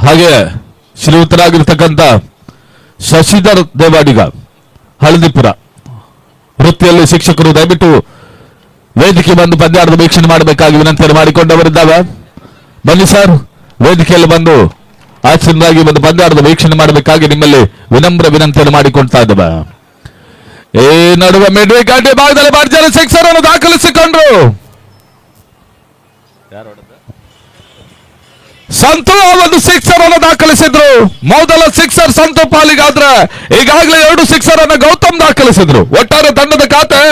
ಹಾಗೆ ಶ್ರೀಯುತರಾಗಿರ್ತಕ್ಕಂಥ ಶಶಿಧರ್ ದೇವಾಡಿಗ ಹಳದಿಪುರ ವೃತ್ತಿಯಲ್ಲಿ ಶಿಕ್ಷಕರು ದಯವಿಟ್ಟು ವೇದಿಕೆ ಬಂದು ಪಂದ್ಯಾಟದ ವೀಕ್ಷಣೆ ಮಾಡಬೇಕಾಗಿ ವಿನಂತಿಯನ್ನು ಮಾಡಿಕೊಂಡವರಿದ್ದಾವೆ. ಬನ್ನಿ ಸರ್, ವೇದಿಕೆಯಲ್ಲಿ ಬಂದು ಆಚರಣೆಯಾಗಿ ಒಂದು ಪಂದ್ಯಾಟದ ವೀಕ್ಷಣೆ ಮಾಡಬೇಕಾಗಿ ನಿಮ್ಮಲ್ಲಿ ವಿನಮ್ರ ವಿನಂತಿಯನ್ನು ಮಾಡಿಕೊಳ್ತಾ ಇದ್ದಾವೆ. ಈ ನಡುವೆ ಮಿಡ್ ವಿಕೆಟ್ ಭಾಗದಲ್ಲಿ ಭರ್ಜರಿ ಸಿಕ್ಸರ್ ಅನ್ನು ದಾಖಲಿಸಿಕೊಂಡ್ರು. ಸಂತು ಒಂದು ಸಿಕ್ಸರ್ ಅನ್ನು ದಾಖಲಿಸಿದ್ರು. ಮೊದಲ ಸಿಕ್ಸರ್ ಸಂತು ಪಾಲಿಗಾದ್ರೆ ಈಗಾಗಲೇ 2 ಸಿಕ್ಸರ್ ಅನ್ನು ಗೌತಮ್ ದಾಖಲಿಸಿದ್ರು. ಒಟ್ಟಾರೆ ತಂಡದ ಖಾತೆ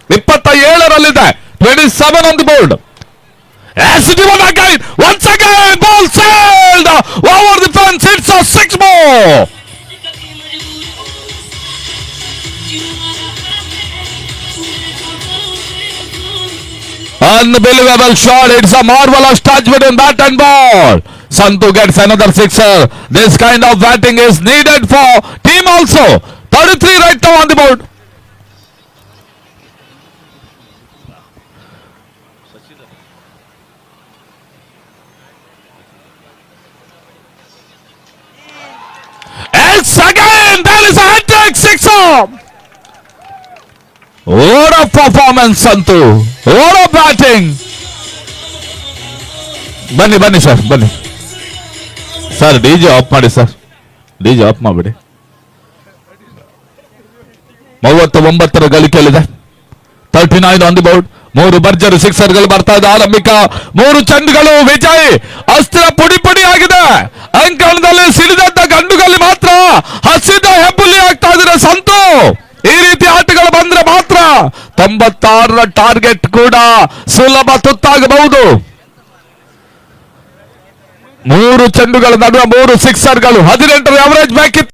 27ರಲ್ಲಿದೆ. 27 on the board. Once again, ball sailed over the fence. It's a 6 more. Unbelievable shot. It's a marvelous touch between bat and ball. Santu gets another sixer. This kind of batting is needed for team also. 33 right now on the board. It's again. That is a hat-trick sixer. What a performance, Santu. What a batting. ಬನ್ನಿ sir, ಬನ್ನಿ sir. DJ of ಮಾಡಿ sir, DJ of ಮಾಡಬೇಡಿ. 39ರ ಗಳಿಕೆಯಲ್ಲಿದೆ. 39 on the board. 3 ಭರ್ಜರಿ ಸಿಕ್ಸರ್ಗಳು ಬರ್ತಾ ಇದೆ. ಆರಂಭಿಕ 3 ಚೆಂಡುಗಳು ವಿಜಯ್ ಅಸ್ತ್ರ ಪುಡಿ ಪುಡಿ ಆಗಿದೆ. ಅಂಕಣದಲ್ಲಿ ಸಿಡಿದದ್ದ ಗಂಡುಗಲ್ಲಿ ಮಾತ್ರ ಹಸಿದ ಹೆಬ್ಬುಲಿ ಆಗ್ತಾ ಇದ್ದಾರೆ ಸಂತು. ಈ ರೀತಿ ಆಟಗಳು ಬಂದ್ರೆ ಮಾತ್ರ 96ರ ಟಾರ್ಗೆಟ್ ಕೂಡ ಸುಲಭ ತುತ್ತಾಗಬಹುದು. 3 ಚೆಂಡುಗಳ ನಡುವೆ 3 ಸಿಕ್ಸರ್ಗಳು. 18ರ ಅವರೇಜ್ ಬೇಕಿತ್ತು.